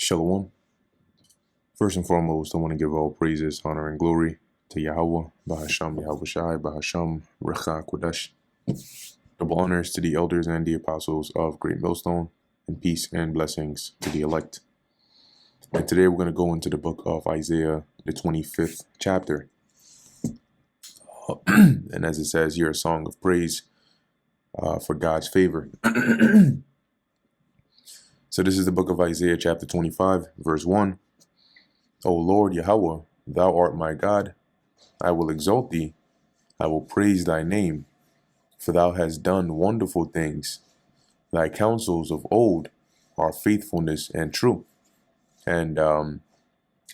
Shalom. First and foremost, I want to give all praises, honor, and glory to Yahweh, Bahasham Yahweh Shai, Bahasham Recha Kodesh. Double honors to the elders and the apostles of Great Millstone, and peace and blessings to the elect. And today we're going to go into the book of Isaiah, the 25th chapter. And as it says here, a song of praise for God's favor. So this is the book of Isaiah, chapter 25, verse 1. O Lord Yahweh, thou art my God. I will exalt thee. I will praise thy name. For thou hast done wonderful things. Thy counsels of old are faithfulness and true. And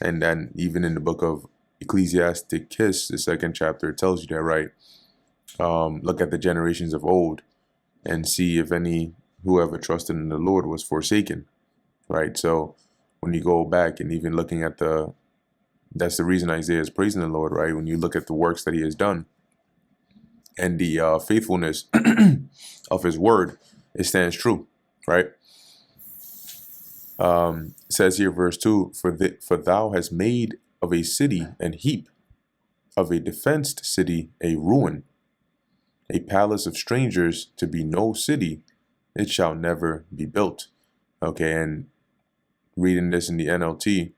then even in the book of Ecclesiasticus, the second chapter, it tells you that, right? Look at the generations of old and see if any whoever trusted in the Lord was forsaken, right? So when you go back and even looking at that's the reason Isaiah is praising the Lord, right? When you look at the works that he has done and the faithfulness of his word, it stands true, right? It says here, verse 2, for thou hast made of a city an heap, of a defenced city a ruin, a palace of strangers to be no city, it shall never be built. Okay, and reading this in the NLT,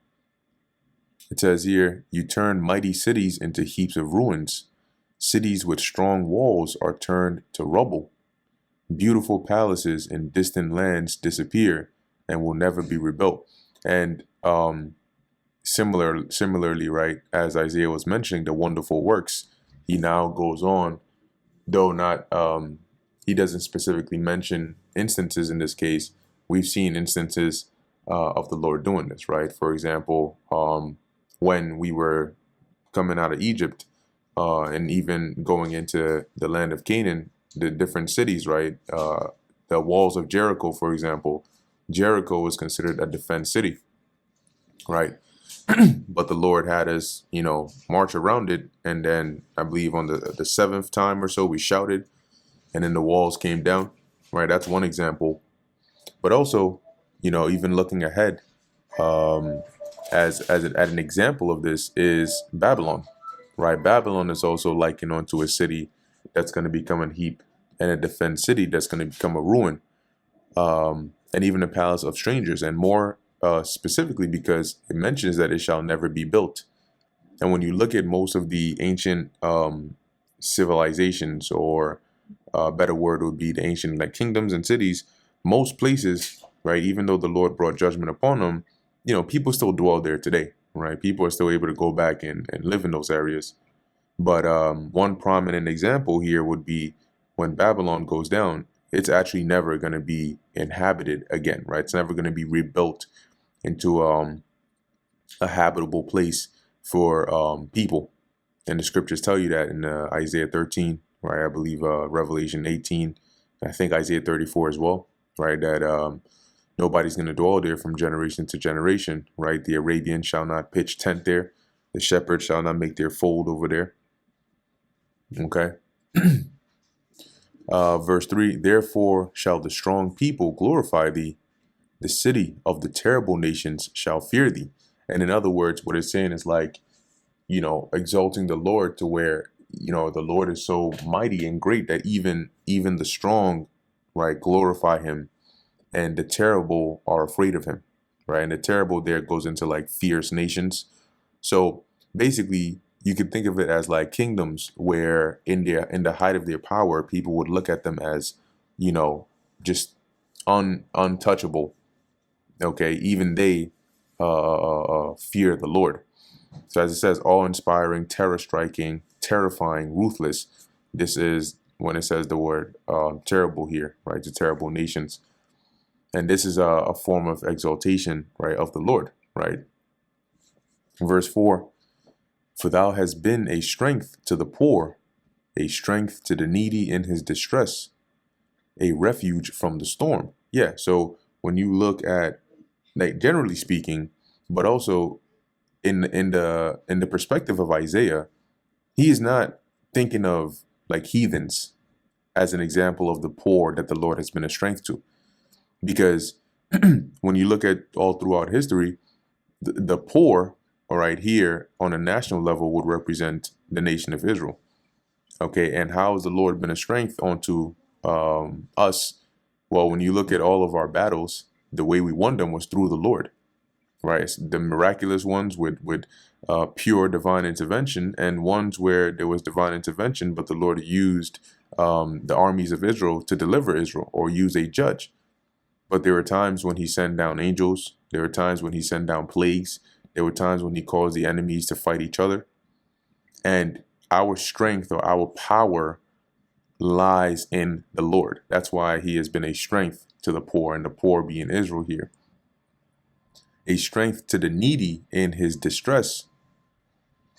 it says here, you turn mighty cities into heaps of ruins. Cities with strong walls are turned to rubble. Beautiful palaces in distant lands disappear and will never be rebuilt. And similarly, right, as Isaiah was mentioning, the wonderful works, he now goes on, though not, he doesn't specifically mention instances in this case. We've seen instances of the Lord doing this, right? For example, when we were coming out of Egypt and even going into the land of Canaan, the different cities, right? The walls of Jericho, for example, Jericho was considered a defense city, right? But the Lord had us, march around it. And then I believe on the seventh time or so, we shouted and then the walls came down, right? That's one example. But also, even looking ahead, as an example of this is Babylon, right? Babylon is also likened onto a city that's going to become a heap and a defense city that's going to become a ruin, and even a palace of strangers, and more specifically because it mentions that it shall never be built. And when you look at most of the ancient civilizations, or a better word would be the ancient kingdoms and cities, most places, right, even though the Lord brought judgment upon them, people still dwell there today, right? People are still able to go back and live in those areas. But one prominent example here would be when Babylon goes down, it's actually never going to be inhabited again, right? It's never going to be rebuilt into a habitable place for people. And the scriptures tell you that in Isaiah 13, right? I believe Revelation 18, I think Isaiah 34 as well, right? That nobody's going to dwell there from generation to generation, right? The Arabian shall not pitch tent there. The shepherd shall not make their fold over there. Okay. Verse 3, therefore shall the strong people glorify thee. The city of the terrible nations shall fear thee. And in other words, what it's saying is exalting the Lord to where, the Lord is so mighty and great that even the strong, right, glorify him, and the terrible are afraid of him, right? And the terrible there goes into fierce nations. So basically, you could think of it as kingdoms where in the height of their power, people would look at them as, just untouchable. Okay, even they fear the Lord. So as it says, awe-inspiring, terror-striking, terrifying, ruthless. This is when it says the word terrible here, right? The terrible nations. And this is a form of exaltation, right, of the Lord, right? Verse 4, for thou hast been a strength to the poor, a strength to the needy in his distress, a refuge from the storm. Yeah, so when you look at, generally speaking, but also in the perspective of Isaiah, he is not thinking of heathens as an example of the poor that the Lord has been a strength to, because when you look at all throughout history, the poor, all right, here on a national level would represent the nation of Israel. Okay, and how has the Lord been a strength unto us? Well, when you look at all of our battles, the way we won them was through the Lord, right? It's the miraculous ones with pure divine intervention, and ones where there was divine intervention, but the Lord used the armies of Israel to deliver Israel, or use a judge. But there were times when he sent down angels. There were times when he sent down plagues. There were times when he caused the enemies to fight each other. And our strength or our power lies in the Lord. That's why he has been a strength to the poor, and the poor being Israel here. A strength to the needy in his distress.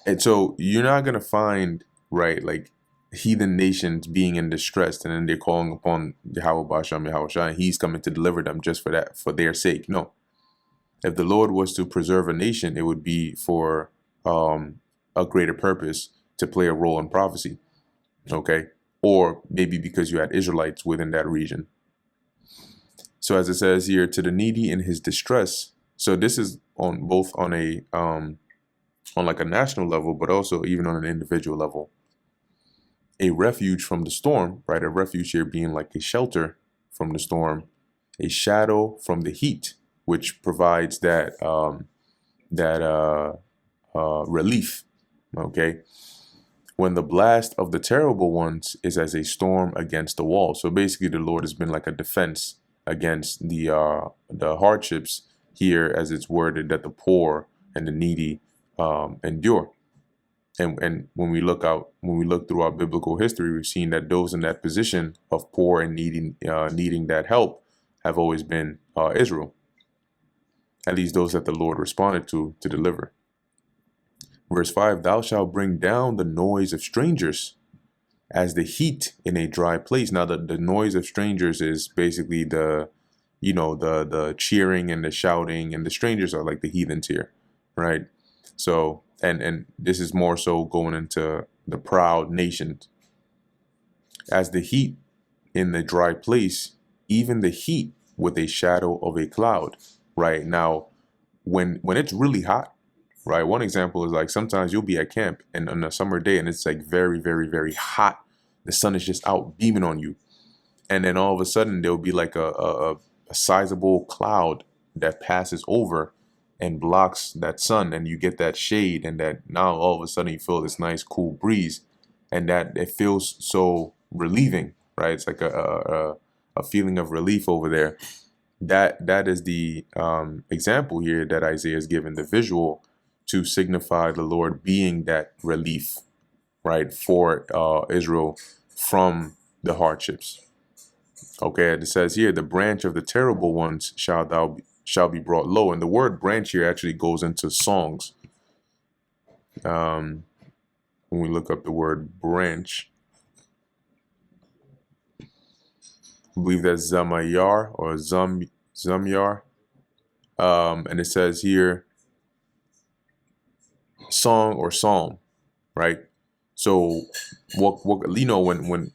And so you're not going to find, right, like heathen nations being in distress and then they're calling upon Yahweh Basham Yahweh Shai, and he's coming to deliver them just for that, for their sake. No. If the Lord was to preserve a nation, it would be for a greater purpose, to play a role in prophecy. Okay. Or maybe because you had Israelites within that region. So as it says here, to the needy in his distress. So this is on both on a on like a national level, but also even on an individual level. A refuge from the storm, right? A refuge here being like a shelter from the storm, a shadow from the heat, which provides that relief. Okay. When the blast of the terrible ones is as a storm against the wall. So basically the Lord has been like a defense against the hardships here, as it's worded that the poor and the needy endure. And when we look through our biblical history, we've seen that those in that position of poor and needing that help have always been Israel. At least those that the Lord responded to deliver. Verse 5, thou shalt bring down the noise of strangers as the heat in a dry place. Now, the noise of strangers is basically the cheering and the shouting, and the strangers are like the heathens here, right? So, and this is more so going into the proud nations. As the heat in the dry place, even the heat with a shadow of a cloud, right? Now, when it's really hot, right? One example is like sometimes you'll be at camp and on a summer day and it's like very, very, very hot. The sun is just out beaming on you. And then all of a sudden there'll be like a sizable cloud that passes over and blocks that sun, and you get that shade, and that now all of a sudden you feel this nice cool breeze, and that it feels so relieving, right? It's like a feeling of relief over there. That is the example here that Isaiah is given, the visual to signify the Lord being that relief, right, for Israel from the hardships. Okay, it says here, the branch of the terrible ones shall be brought low. And the word branch here actually goes into songs. When we look up the word branch, I believe that's Zamayar or Zamyar. And it says here, song or psalm, right? So what when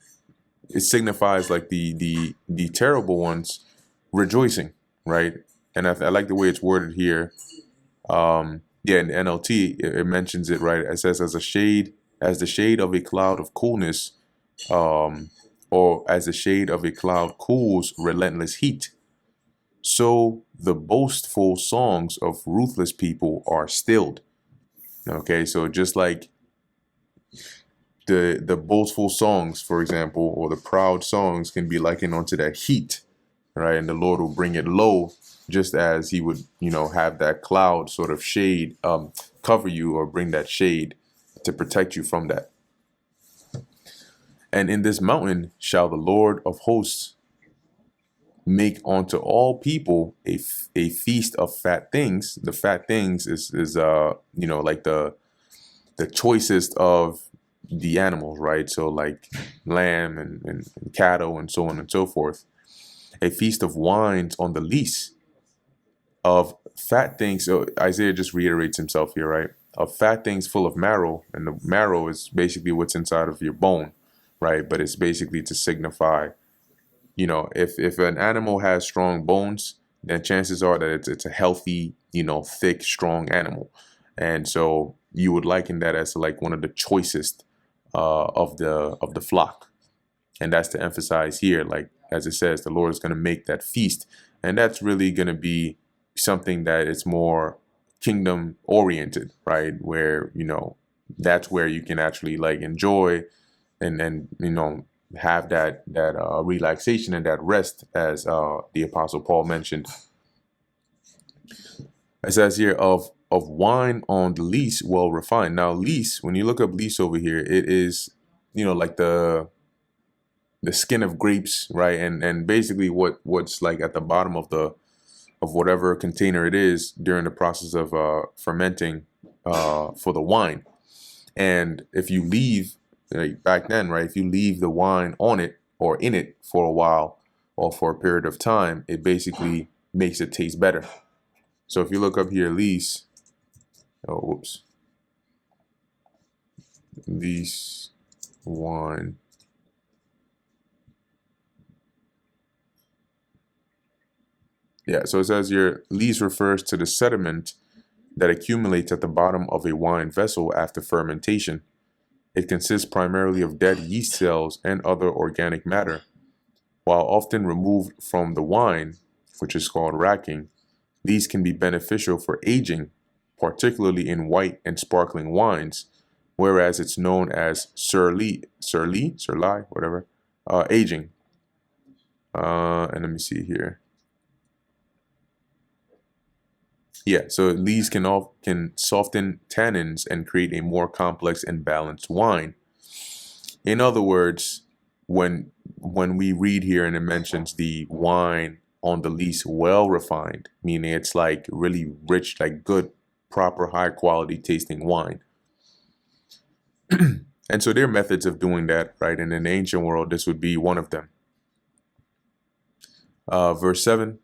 it signifies like the terrible ones rejoicing, right? And I like the way it's worded here. In the NLT it mentions it, right? It says as the shade of a cloud of coolness, or as the shade of a cloud cools relentless heat, so the boastful songs of ruthless people are stilled. Okay, so just like the boastful songs, for example, or the proud songs can be likened onto that heat, right? And the Lord will bring it low, just as he would, have that cloud sort of shade cover you, or bring that shade to protect you from that. And in this mountain shall the Lord of hosts make unto all people a feast of fat things. The fat things is like the choicest of the animals, right? So like lamb and cattle and so on and so forth. A feast of wines on the least of fat things. So Isaiah just reiterates himself here, right? Of fat things full of marrow, and the marrow is basically what's inside of your bone, right? But it's basically to signify, if an animal has strong bones, then chances are that it's a healthy, thick, strong animal. And so you would liken that as like one of the choicest of the flock. And that's to emphasize here, like as it says, the Lord is going to make that feast. And that's really going to be something that is more kingdom oriented, right? Where, that's where you can actually like enjoy and have that relaxation and that rest, as the Apostle Paul mentioned. It says here of wine on the lees well refined. Now lees, when you look up lees over here, it is like the skin of grapes, right? And basically what's like at the bottom of whatever container it is during the process of fermenting for the wine. And if you leave, like back then, right, if you leave the wine on it or in it for a while or for a period of time, it basically makes it taste better. So if you look up here, lees wine. Yeah, so it says here, lees refers to the sediment that accumulates at the bottom of a wine vessel after fermentation. It consists primarily of dead yeast cells and other organic matter. While often removed from the wine, which is called racking, these can be beneficial for aging, particularly in white and sparkling wines, whereas it's known as surli, whatever, aging. And let me see here. Yeah, so these can soften tannins and create a more complex and balanced wine. In other words, when we read here and it mentions the wine on the least well refined, meaning it's like really rich, like good, proper, high quality tasting wine. And so there are methods of doing that, right? And in the ancient world, this would be one of them. Verse 7.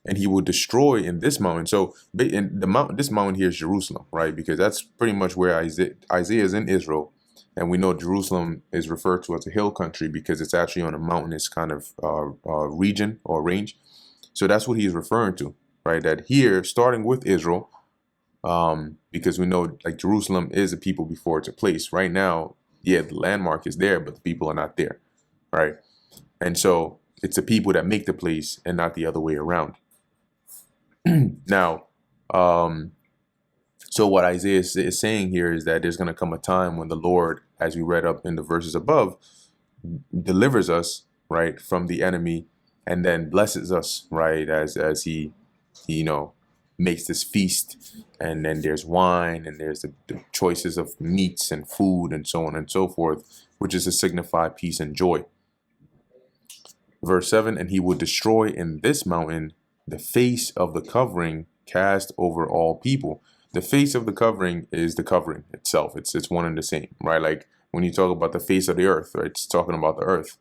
And he will destroy in this mountain. So in the mountain, this mountain here is Jerusalem, right? Because that's pretty much where Isaiah is in Israel. And we know Jerusalem is referred to as a hill country because it's actually on a mountainous kind of region or range. So that's what he's referring to, right? That here, starting with Israel, because we know like Jerusalem is a people before it's a place. Right now, yeah, the landmark is there, but the people are not there, right? And so it's the people that make the place and not the other way around. Now, so what Isaiah is saying here is that there's going to come a time when the Lord, as we read up in the verses above, delivers us, right, from the enemy and then blesses us, right, as he makes this feast. And then there's wine and there's the choices of meats and food and so on and so forth, which is to signify peace and joy. Verse 7, and he will destroy in this mountain the face of the covering cast over all people. The face of the covering is the covering itself. It's one and the same, right? Like when you talk about the face of the earth, right? It's talking about the earth.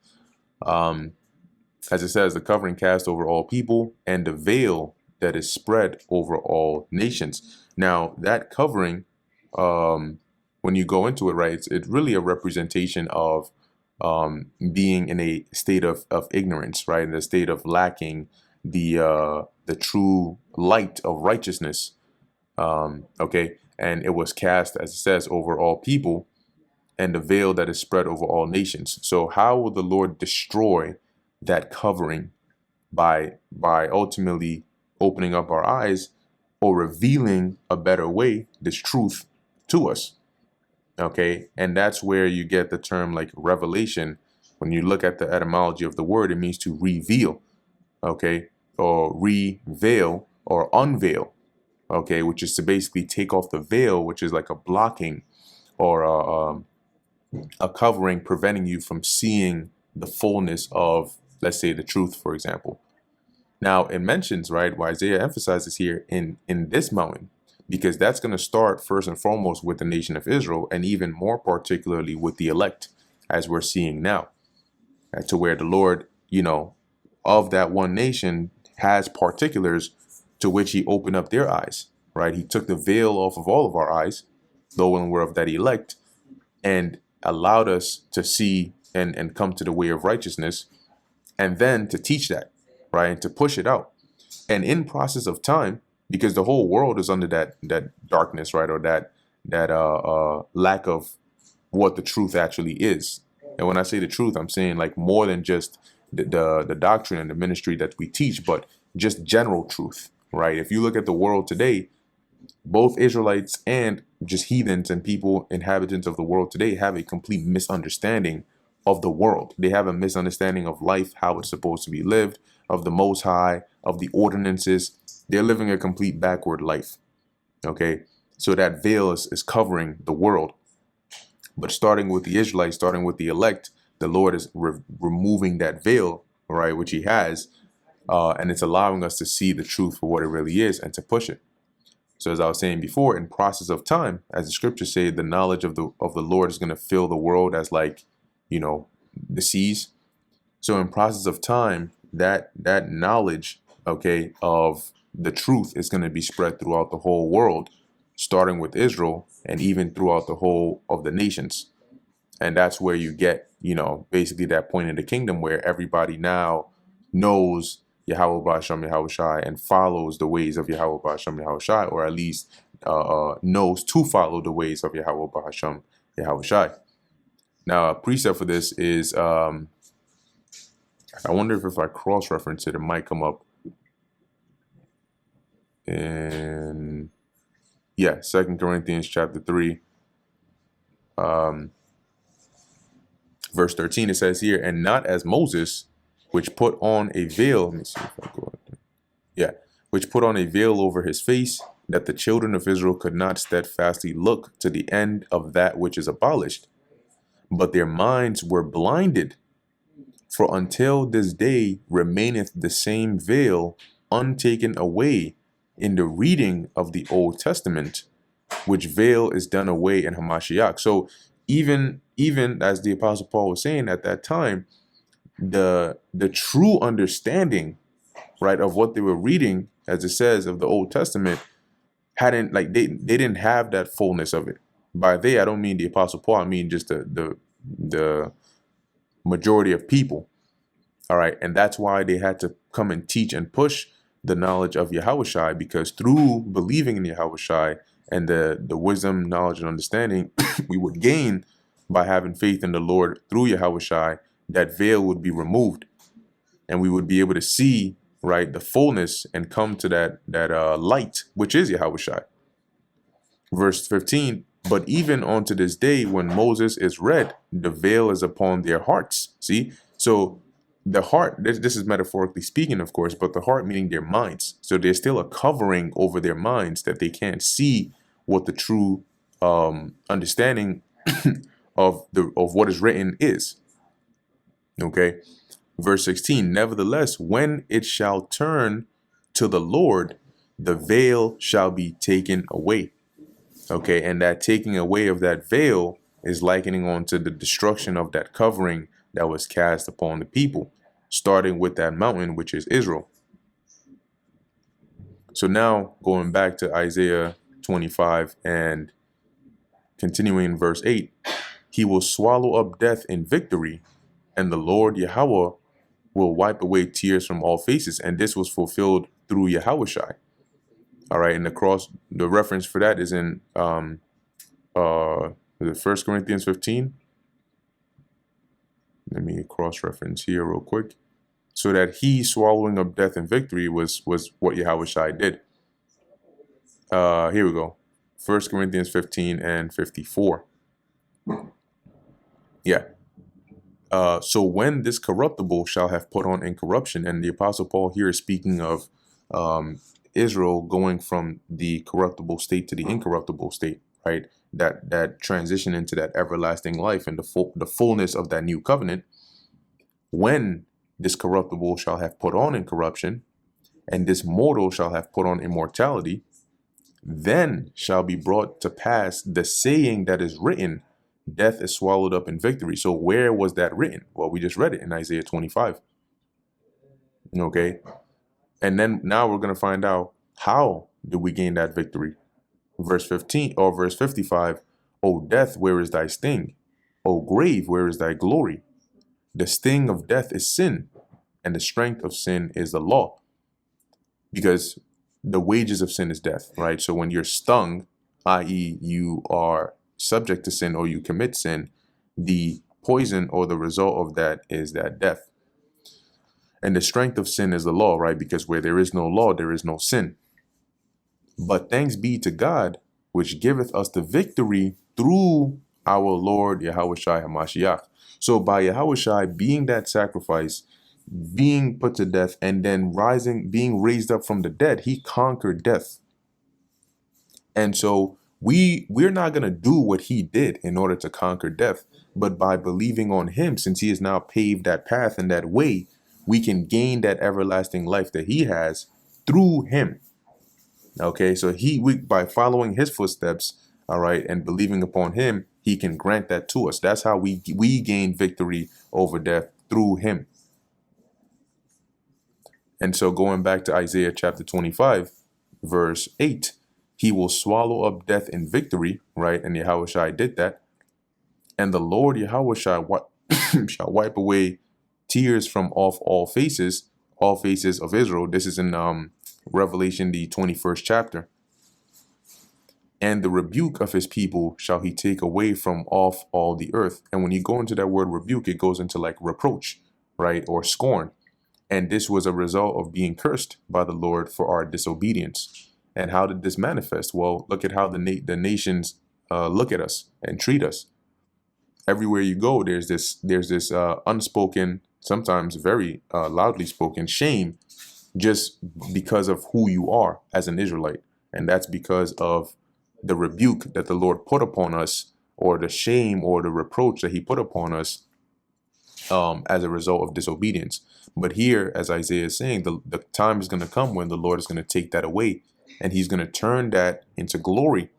As it says, the covering cast over all people and the veil that is spread over all nations. Now that covering, when you go into it, right, it's really a representation of being in a state of ignorance, right? In a state of lacking the true light of righteousness. Okay, and it was cast, as it says, over all people, and the veil that is spread over all nations. So how will the Lord destroy that covering? By ultimately opening up our eyes or revealing a better way, this truth to us. Okay, and that's where you get the term like revelation. When you look at the etymology of the word, it means to reveal, okay, or reveal or unveil, okay, which is to basically take off the veil, which is like a blocking or a covering preventing you from seeing the fullness of, let's say, the truth, for example. Now it mentions, right, why Isaiah emphasizes here in this mountain, because that's going to start first and foremost with the nation of Israel, and even more particularly with the elect, as we're seeing now, to where the Lord, of that one nation has particulars to which he opened up their eyes, right? He took the veil off of all of our eyes, though when we're of that elect, and allowed us to see and come to the way of righteousness, and then to teach that, right, and to push it out. And in process of time, because the whole world is under that darkness, right? Or that lack of what the truth actually is. And when I say the truth, I'm saying like more than just the doctrine and the ministry that we teach, but just general truth, right? If you look at the world today, both Israelites and just heathens and people, inhabitants of the world today, have a complete misunderstanding of the world. They have a misunderstanding of life, how it's supposed to be lived, of the Most High, of the ordinances. They're living a complete backward life. Okay, so that veil is covering the world. But starting with the Israelites, starting with the elect, the Lord is removing that veil, right, which He has, and it's allowing us to see the truth for what it really is and to push it. So as I was saying before, in process of time, as the scriptures say, the knowledge of the Lord is going to fill the world as like, the seas. So in process of time, that knowledge, okay, of the truth is going to be spread throughout the whole world, starting with Israel and even throughout the whole of the nations. And that's where you get, basically that point in the kingdom where everybody now knows Yahweh Ba'ashem Yahweh Shai and follows the ways of Yahweh Ba'ashem Yahweh Shai, or at least knows to follow the ways of Yahweh Ba'ashem Yahweh Shai. Now, a precept for this is, I wonder if I cross-reference it, it might come up in, 2 Corinthians chapter 3, verse 13. It says here, and not as Moses, which put on a veil. Let me see if I go up there. Yeah, which put on a veil over his face, that the children of Israel could not steadfastly look to the end of that which is abolished, but their minds were blinded. For until this day remaineth the same veil untaken away in the reading of the Old Testament, which veil is done away in Hamashiach. So even as the Apostle Paul was saying at that time, the true understanding, right, of what they were reading, as it says, of the Old Testament, hadn't, like, they didn't have that fullness of it. By they, I don't mean the Apostle Paul, I mean just the majority of people. All right, and that's why they had to come and teach and push the knowledge of Yahweh Shai, because through believing in Yahweh Shai and the wisdom, knowledge, and understanding we would gain by having faith in the Lord through Yahweh Shai, that veil would be removed, and we would be able to see, right, the fullness and come to that light, which is Yahweh Shai. Verse 15, but even unto this day, when Moses is read, the veil is upon their hearts. See, so the heart, this is metaphorically speaking, of course, but the heart meaning their minds. So there's still a covering over their minds that they can't see what the true understanding of what is written is. Okay, verse 16, nevertheless, when it shall turn to the Lord, the veil shall be taken away. Okay, and that taking away of that veil is likening on to the destruction of that covering that was cast upon the people, starting with that mountain, which is Israel. So now going back to Isaiah 25 and continuing in verse 8, he will swallow up death in victory, and the Lord Yahweh will wipe away tears from all faces. And this was fulfilled through Yahweh Shai. All right, and the reference for that is in 1 Corinthians 15. Let me cross-reference here real quick. So that he swallowing up death in victory was what Yahweh Shai did. Here we go. 1 Corinthians 15 and 54. Yeah. So when this corruptible shall have put on incorruption, and the Apostle Paul here is speaking of Israel going from the corruptible state to the incorruptible state, right? That transition into that everlasting life and the fullness of that new covenant. When this corruptible shall have put on incorruption, and this mortal shall have put on immortality, then shall be brought to pass the saying that is written, death is swallowed up in victory. So where was that written? Well, we just read it in Isaiah 25. Okay. And then now we're going to find out, how do we gain that victory? Verse 15 or verse 55. O death, where is thy sting? O grave, where is thy glory? The sting of death is sin, and the strength of sin is the law. because the wages of sin is death, right? So when you're stung, i.e., you are subject to sin or you commit sin, the poison or the result of that is that death. And the strength of sin is the law, right? Because where there is no law, there is no sin. But thanks be to God, which giveth us the victory through our Lord Yahushua HaMashiach. So by Yahushua being that sacrifice, being put to death, and then rising, being raised up from the dead, he conquered death. And so we're not going to do what he did in order to conquer death, but by believing on him, since he has now paved that path and that way, we can gain that everlasting life that he has through him. Okay, so by following his footsteps, all right, and believing upon him, he can grant that to us. That's how we gain victory over death, through him. And so going back to Isaiah chapter 25, verse 8, he will swallow up death in victory, right? And Yahushua did that. And the Lord Yahushua shall wipe away tears from off all faces of Israel. This is in Revelation, the 21st chapter. And the rebuke of his people shall he take away from off all the earth. And when you go into that word rebuke, it goes into like reproach, right? Or scorn. And this was a result of being cursed by the Lord for our disobedience. And how did this manifest? Well, look at how the nations look at us and treat us. Everywhere you go, there's this unspoken, sometimes very loudly spoken shame, just because of who you are as an Israelite. And that's because of the rebuke that the Lord put upon us, or the shame or the reproach that he put upon us as a result of disobedience. But here, as Isaiah is saying, the time is going to come when the Lord is going to take that away, and he's going to turn that into glory,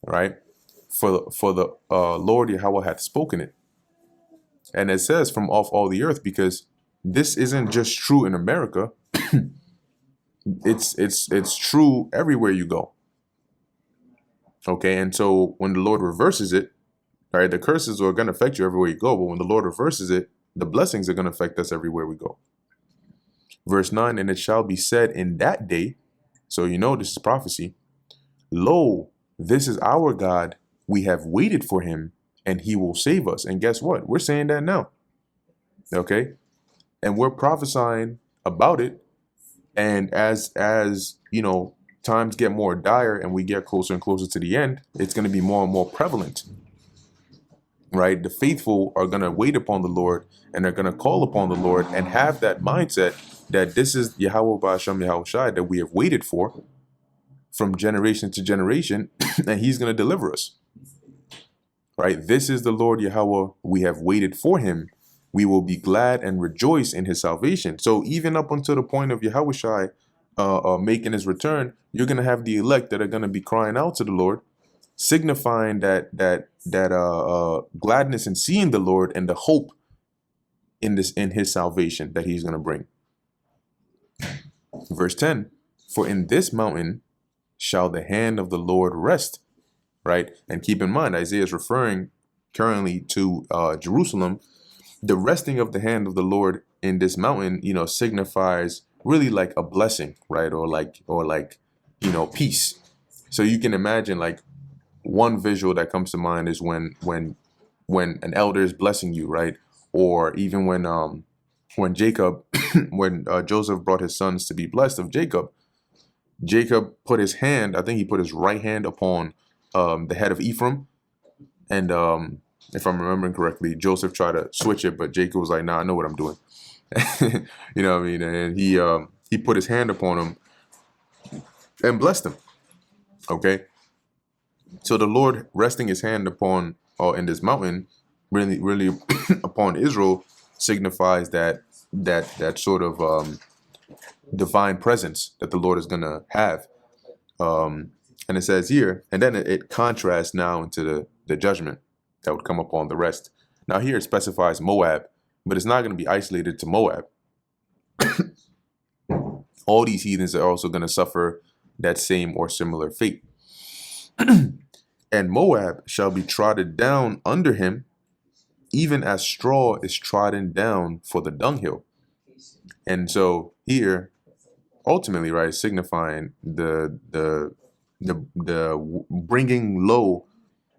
right? For the Lord Yahweh hath spoken it. And it says from off all the earth, because this isn't just true in America. It's true everywhere you go. Okay, and so when the Lord reverses it, right, the curses are going to affect you everywhere you go, but when the Lord reverses it, the blessings are going to affect us everywhere we go. Verse 9, and it shall be said in that day, so you know this is prophecy, lo, this is our God, we have waited for him, and he will save us. And guess what? We're saying that now. Okay, and we're prophesying about it. And as you know, times get more dire and we get closer and closer to the end, it's going to be more and more prevalent, right? The faithful are going to wait upon the Lord, and they're going to call upon the Lord and have that mindset that this is Yahweh Ba'ashem Yahushai that we have waited for from generation to generation, and he's going to deliver us, right? This is the Lord Yahweh, we have waited for him. We will be glad and rejoice in his salvation. So even up until the point of Yahushai making his return, you're going to have the elect that are going to be crying out to the Lord, signifying that gladness in seeing the Lord and the hope in his salvation that he's going to bring. Verse 10, for in this mountain shall the hand of the Lord rest, right? And keep in mind, Isaiah is referring currently to Jerusalem. The resting of the hand of the Lord in this mountain, you know, signifies really like a blessing, right? Or like, you know, peace. So you can imagine, like, one visual that comes to mind is when an elder is blessing you, right? Or even when Jacob, when Joseph brought his sons to be blessed of Jacob put his hand, I think he put his right hand upon the head of Ephraim, and if I'm remembering correctly, Joseph tried to switch it, but Jacob was like, nah, I know what I'm doing. You know what I mean? And he put his hand upon him and blessed him. Okay. So the Lord resting his hand upon, in this mountain, really upon Israel, signifies that sort of divine presence that the Lord is going to have. And it says here, and then it contrasts now into the judgment that would come upon the rest. Now here it specifies Moab, but it's not going to be isolated to Moab. All these heathens are also going to suffer that same or similar fate. And Moab shall be trodden down under him, even as straw is trodden down for the dunghill. And so here, ultimately, right, signifying the bringing low,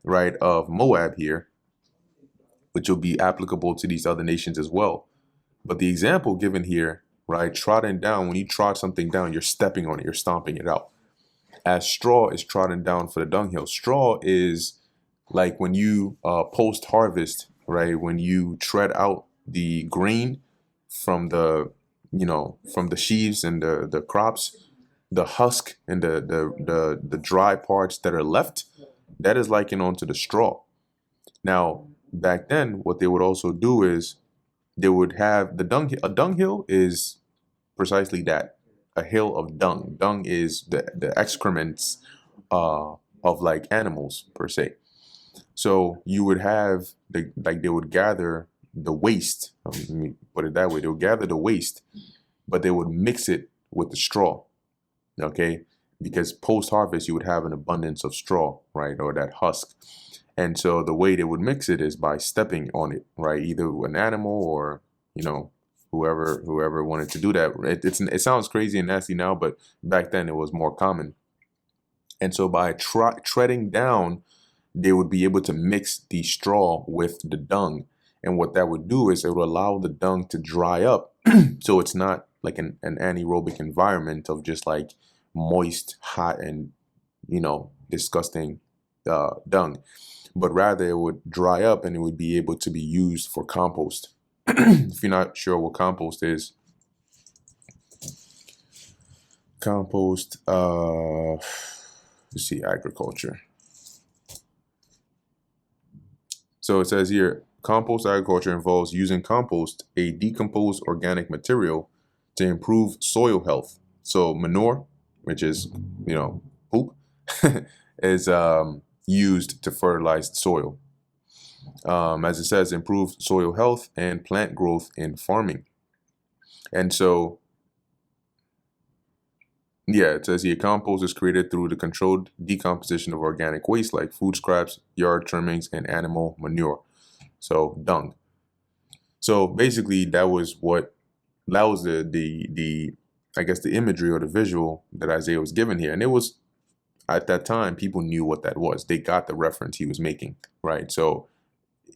right, of Moab here, which will be applicable to these other nations as well. But the example given here, right, trodden down, when you trod something down, you're stepping on it, you're stomping it out. As straw is trodden down for the dunghill. Straw is like when you post harvest, right, when you tread out the grain from the, from the sheaves and the crops, the husk and the dry parts that are left, that is likened onto the straw. Now, back then, what they would also do is they would have the dung. A dunghill is precisely that, a hill of dung. Dung is the excrements of like animals per se. So you would have they would gather the waste. Let me put it that way. They would gather the waste, but they would mix it with the straw. Okay, because post harvest you would have an abundance of straw, right, or that husk. And so the way they would mix it is by stepping on it, right? Either an animal or, whoever wanted to do that. It sounds crazy and nasty now, but back then it was more common. And so by treading down, they would be able to mix the straw with the dung. And what that would do is it would allow the dung to dry up. So it's not like an anaerobic environment of just like moist, hot, and, disgusting dung. But rather it would dry up and it would be able to be used for compost. If you're not sure what compost is, compost, let's see, agriculture. So it says here, compost agriculture involves using compost, a decomposed organic material, to improve soil health. So manure, which is, poop, is used to fertilize the soil. As it says, improve soil health and plant growth in farming. And so, yeah, it says here, compost is created through the controlled decomposition of organic waste like food scraps, yard trimmings, and animal manure. So dung. So basically, that was the I guess the imagery or the visual that Isaiah was given here, and it was, at that time, people knew what that was. They got the reference he was making, right? So,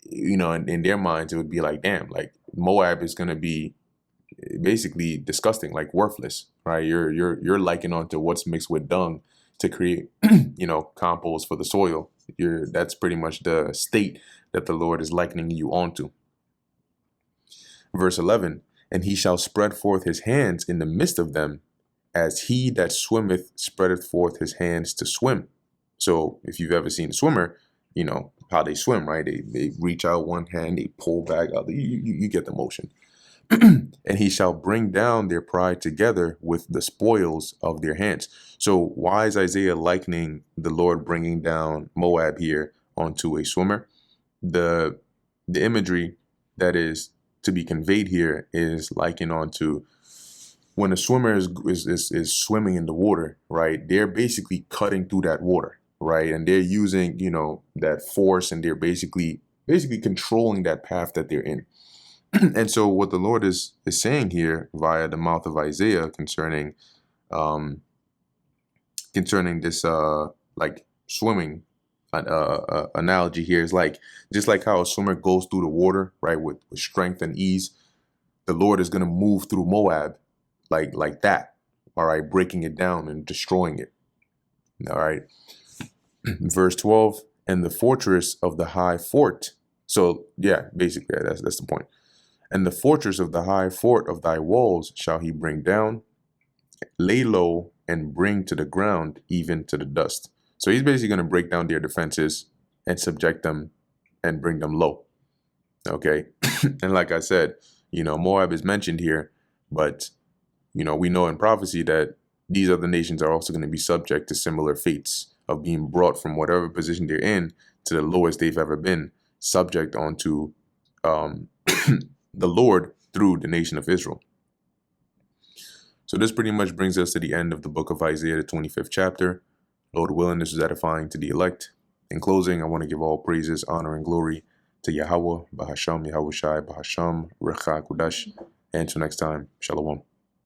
in their minds, it would be like, damn, like Moab is gonna be basically disgusting, like worthless, right? You're liking onto what's mixed with dung to create, compost for the soil. That's pretty much the state that the Lord is likening you onto. Verse 11, and he shall spread forth his hands in the midst of them, as he that swimmeth spreadeth forth his hands to swim. So if you've ever seen a swimmer, you know how they swim, right? They reach out one hand, they pull back out. You get the motion. And he shall bring down their pride together with the spoils of their hands. So why is Isaiah likening the Lord bringing down Moab here onto a swimmer? The imagery that is to be conveyed here is likened onto when a swimmer is swimming in the water, right? They're basically cutting through that water, right? And they're using, that force, and they're basically controlling that path that they're in. And so what the Lord is saying here via the mouth of Isaiah concerning this like swimming analogy here is like, just like how a swimmer goes through the water, right, with strength and ease, the Lord is going to move through Moab like that, all right, breaking it down and destroying it. All right. Verse 12, and the fortress of the high fort. So yeah, basically that's the point. And the fortress of the high fort of thy walls shall he bring down, lay low, and bring to the ground, even to the dust. So he's basically going to break down their defenses and subject them and bring them low. Okay. And like I said, Moab is mentioned here, but, we know in prophecy that these other nations are also going to be subject to similar fates of being brought from whatever position they're in to the lowest they've ever been, subject onto the Lord through the nation of Israel. So this pretty much brings us to the end of the book of Isaiah, the 25th chapter. Lord willing, this is edifying to the elect. In closing, I want to give all praises, honor, and glory to Yahweh, Bahasham, Yahweh Shai, Bahasham, Recha, Kudash. And until next time, Shalom.